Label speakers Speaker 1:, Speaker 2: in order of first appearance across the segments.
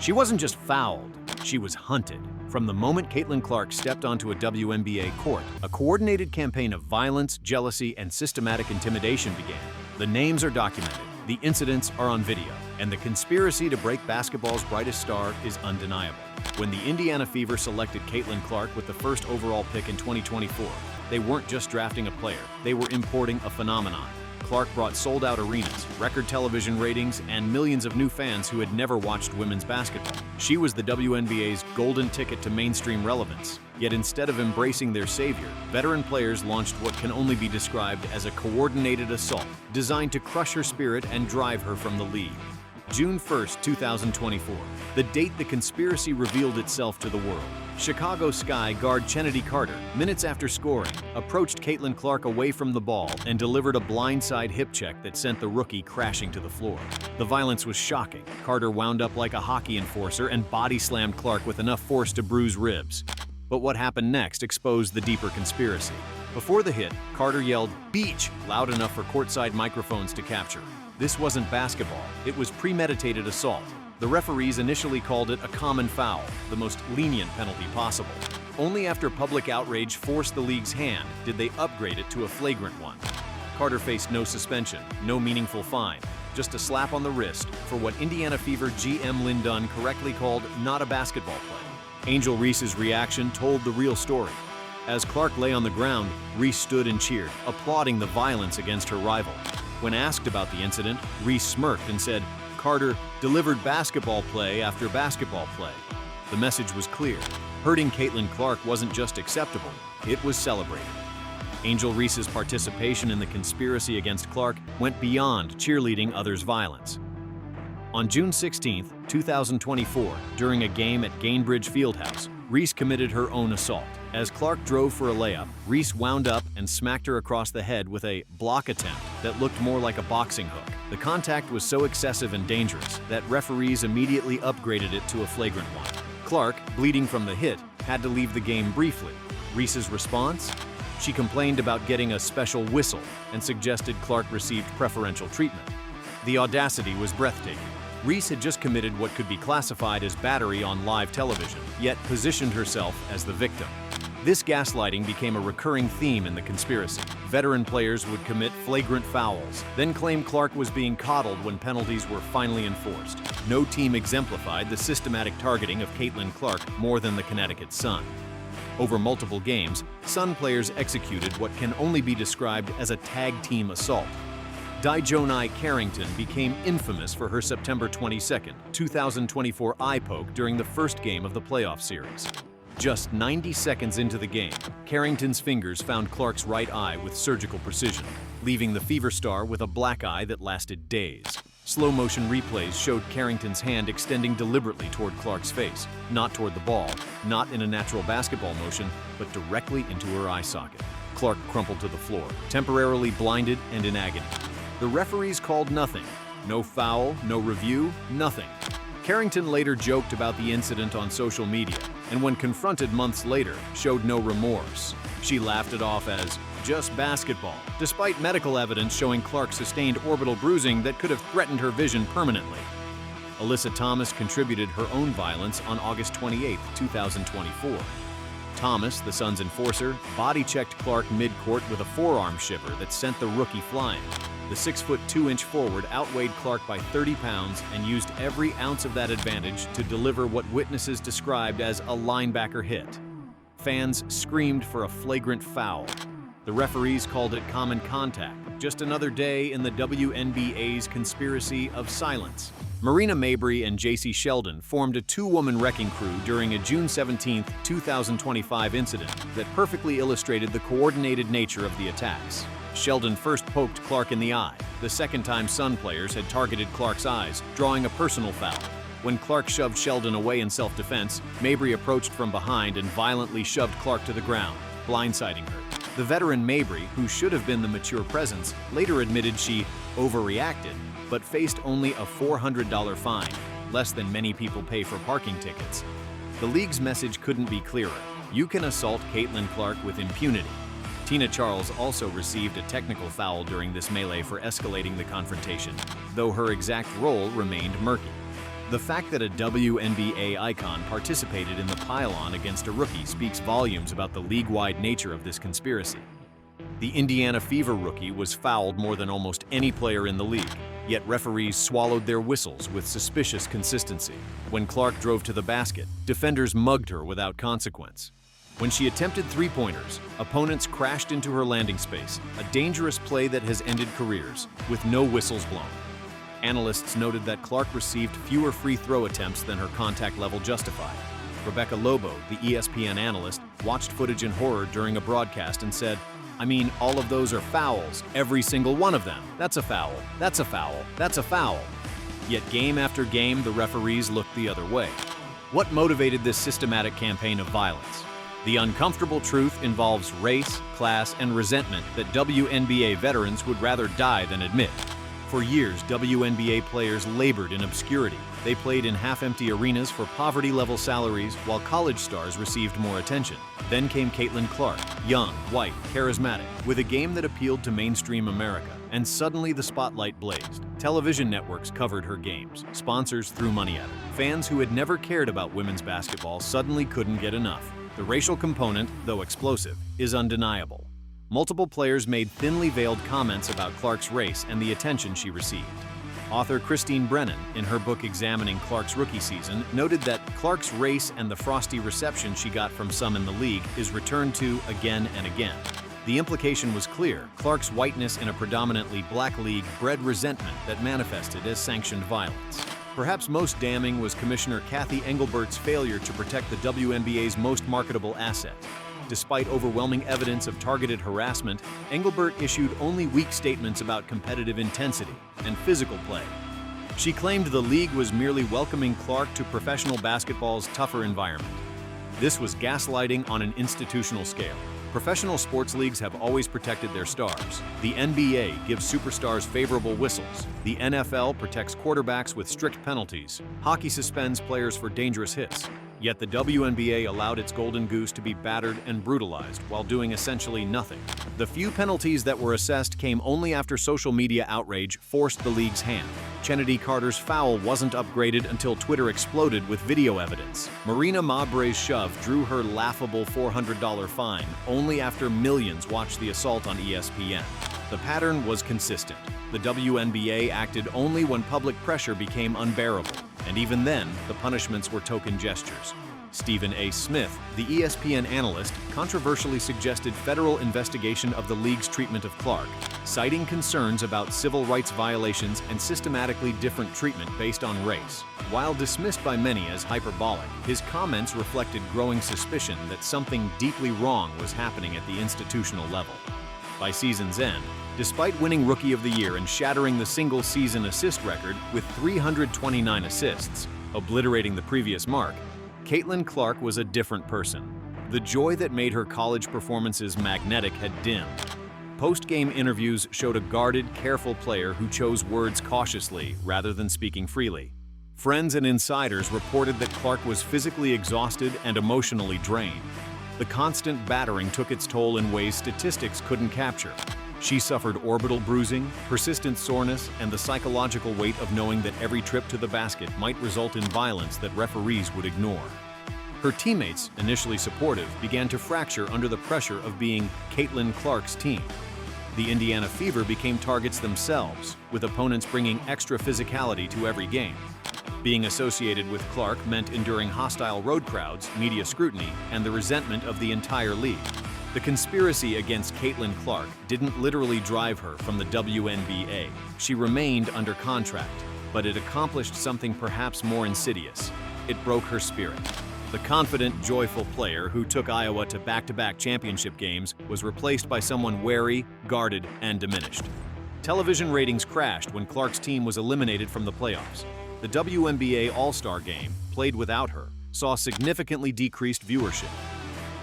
Speaker 1: She wasn't just fouled, she was hunted. From the moment Caitlin Clark stepped onto a WNBA court, a coordinated campaign of violence, jealousy, and systematic intimidation began. The names are documented, the incidents are on video, and the conspiracy to break basketball's brightest star is undeniable. When the Indiana Fever selected Caitlin Clark with the first overall pick in 2024, they weren't just drafting a player, they were importing a phenomenon. Clark brought sold-out arenas, record television ratings, and millions of new fans who had never watched women's basketball. She was the WNBA's golden ticket to mainstream relevance. Yet instead of embracing their savior, veteran players launched what can only be described as a coordinated assault designed to crush her spirit and drive her from the league. June 1, 2024, the date the conspiracy revealed itself to the world. Chicago Sky guard Chennedy Carter, minutes after scoring, approached Caitlin Clark away from the ball and delivered a blindside hip check that sent the rookie crashing to the floor. The violence was shocking. Carter wound up like a hockey enforcer and body slammed Clark with enough force to bruise ribs. But what happened next exposed the deeper conspiracy. Before the hit, Carter yelled, "Beach!" loud enough for courtside microphones to capture. This wasn't basketball, it was premeditated assault. The referees initially called it a common foul, the most lenient penalty possible. Only after public outrage forced the league's hand did they upgrade it to a flagrant one. Carter faced no suspension, no meaningful fine, just a slap on the wrist for what Indiana Fever GM Lynn Dunn correctly called not a basketball play. Angel Reese's reaction told the real story. As Clark lay on the ground, Reese stood and cheered, applauding the violence against her rival. When asked about the incident, Reese smirked and said, "Carter delivered basketball play after basketball play." The message was clear. Hurting Caitlin Clark wasn't just acceptable, it was celebrated. Angel Reese's participation in the conspiracy against Clark went beyond cheerleading others' violence. On June 16, 2024, during a game at Gainbridge Fieldhouse, Reese committed her own assault. As Clark drove for a layup, Reese wound up and smacked her across the head with a block attempt that looked more like a boxing hook. The contact was so excessive and dangerous that referees immediately upgraded it to a flagrant one. Clark, bleeding from the hit, had to leave the game briefly. Reese's response? She complained about getting a special whistle and suggested Clark received preferential treatment. The audacity was breathtaking. Reese had just committed what could be classified as battery on live television, yet positioned herself as the victim. This gaslighting became a recurring theme in the conspiracy. Veteran players would commit flagrant fouls, then claim Clark was being coddled when penalties were finally enforced. No team exemplified the systematic targeting of Caitlin Clark more than the Connecticut Sun. Over multiple games, Sun players executed what can only be described as a tag team assault. DiJonai Carrington became infamous for her September 22, 2024 eye poke during the first game of the playoff series. Just 90 seconds into the game, Carrington's fingers found Clark's right eye with surgical precision, leaving the Fever star with a black eye that lasted days. Slow-motion replays showed Carrington's hand extending deliberately toward Clark's face, not toward the ball, not in a natural basketball motion, but directly into her eye socket. Clark crumpled to the floor, temporarily blinded and in agony. The referees called nothing. No foul, no review, nothing. Carrington later joked about the incident on social media, and when confronted months later, showed no remorse. She laughed it off as just basketball, despite medical evidence showing Clark sustained orbital bruising that could have threatened her vision permanently. Alyssa Thomas contributed her own violence on August 28, 2024. Thomas, the Suns' enforcer, body-checked Clark mid-court with a forearm shiver that sent the rookie flying. The 6'2" forward outweighed Clark by 30 pounds and used every ounce of that advantage to deliver what witnesses described as a linebacker hit. Fans screamed for a flagrant foul. The referees called it common contact, just another day in the WNBA's conspiracy of silence. Marina Mabrey and J.C. Sheldon formed a two-woman wrecking crew during a June 17, 2025 incident that perfectly illustrated the coordinated nature of the attacks. Sheldon first poked Clark in the eye. The second time Sun players had targeted Clark's eyes, drawing a personal foul. When Clark shoved Sheldon away in self-defense, Mabrey approached from behind and violently shoved Clark to the ground, blindsiding her. The veteran Mabrey, who should have been the mature presence, later admitted she overreacted, but faced only a $400 fine, less than many people pay for parking tickets. The league's message couldn't be clearer. You can assault Caitlin Clark with impunity. Tina Charles also received a technical foul during this melee for escalating the confrontation, though her exact role remained murky. The fact that a WNBA icon participated in the pile-on against a rookie speaks volumes about the league-wide nature of this conspiracy. The Indiana Fever rookie was fouled more than almost any player in the league, yet referees swallowed their whistles with suspicious consistency. When Clark drove to the basket, defenders mugged her without consequence. When she attempted three-pointers, opponents crashed into her landing space, a dangerous play that has ended careers, with no whistles blown. Analysts noted that Clark received fewer free throw attempts than her contact level justified. Rebecca Lobo, the ESPN analyst, watched footage in horror during a broadcast and said, "I mean, all of those are fouls, every single one of them. That's a foul, that's a foul, that's a foul." Yet game after game, the referees looked the other way. What motivated this systematic campaign of violence? The uncomfortable truth involves race, class, and resentment that WNBA veterans would rather die than admit. For years, WNBA players labored in obscurity. They played in half-empty arenas for poverty-level salaries while college stars received more attention. Then came Caitlin Clark, young, white, charismatic, with a game that appealed to mainstream America. And suddenly the spotlight blazed. Television networks covered her games. Sponsors threw money at her. Fans who had never cared about women's basketball suddenly couldn't get enough. The racial component, though explosive, is undeniable. Multiple players made thinly veiled comments about Clark's race and the attention she received. Author Christine Brennan, in her book examining Clark's rookie season, noted that Clark's race and the frosty reception she got from some in the league is returned to again and again. The implication was clear: Clark's whiteness in a predominantly black league bred resentment that manifested as sanctioned violence. Perhaps most damning was Commissioner Kathy Engelbert's failure to protect the WNBA's most marketable asset. Despite overwhelming evidence of targeted harassment, Engelbert issued only weak statements about competitive intensity and physical play. She claimed the league was merely welcoming Clark to professional basketball's tougher environment. This was gaslighting on an institutional scale. Professional sports leagues have always protected their stars. The NBA gives superstars favorable whistles. The NFL protects quarterbacks with strict penalties. Hockey suspends players for dangerous hits. Yet the WNBA allowed its golden goose to be battered and brutalized while doing essentially nothing. The few penalties that were assessed came only after social media outrage forced the league's hand. Chennedy Carter's foul wasn't upgraded until Twitter exploded with video evidence. Marina Mabrey's shove drew her laughable $400 fine only after millions watched the assault on ESPN. The pattern was consistent. The WNBA acted only when public pressure became unbearable, and even then, the punishments were token gestures. Stephen A. Smith, the ESPN analyst, controversially suggested federal investigation of the league's treatment of Clark, citing concerns about civil rights violations and systematically different treatment based on race. While dismissed by many as hyperbolic, his comments reflected growing suspicion that something deeply wrong was happening at the institutional level. By season's end, despite winning Rookie of the Year and shattering the single-season assist record with 329 assists, obliterating the previous mark, Caitlin Clark was a different person. The joy that made her college performances magnetic had dimmed. Post-game interviews showed a guarded, careful player who chose words cautiously rather than speaking freely. Friends and insiders reported that Clark was physically exhausted and emotionally drained. The constant battering took its toll in ways statistics couldn't capture. She suffered orbital bruising, persistent soreness, and the psychological weight of knowing that every trip to the basket might result in violence that referees would ignore. Her teammates, initially supportive, began to fracture under the pressure of being Caitlin Clark's team. The Indiana Fever became targets themselves, with opponents bringing extra physicality to every game. Being associated with Clark meant enduring hostile road crowds, media scrutiny, and the resentment of the entire league. The conspiracy against Caitlin Clark didn't literally drive her from the WNBA. She remained under contract, but it accomplished something perhaps more insidious. It broke her spirit. The confident, joyful player who took Iowa to back-to-back championship games was replaced by someone wary, guarded, and diminished. Television ratings crashed when Clark's team was eliminated from the playoffs. The WNBA All-Star Game, played without her, saw significantly decreased viewership.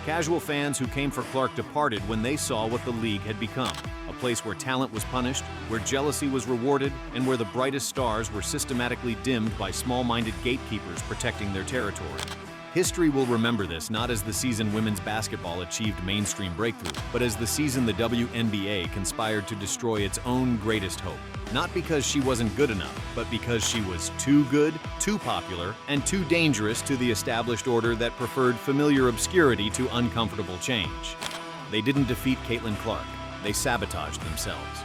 Speaker 1: Casual fans who came for Clark departed when they saw what the league had become, a place where talent was punished, where jealousy was rewarded, and where the brightest stars were systematically dimmed by small-minded gatekeepers protecting their territory. History will remember this not as the season women's basketball achieved mainstream breakthrough, but as the season the WNBA conspired to destroy its own greatest hope. Not because she wasn't good enough, but because she was too good, too popular, and too dangerous to the established order that preferred familiar obscurity to uncomfortable change. They didn't defeat Caitlin Clark. They sabotaged themselves.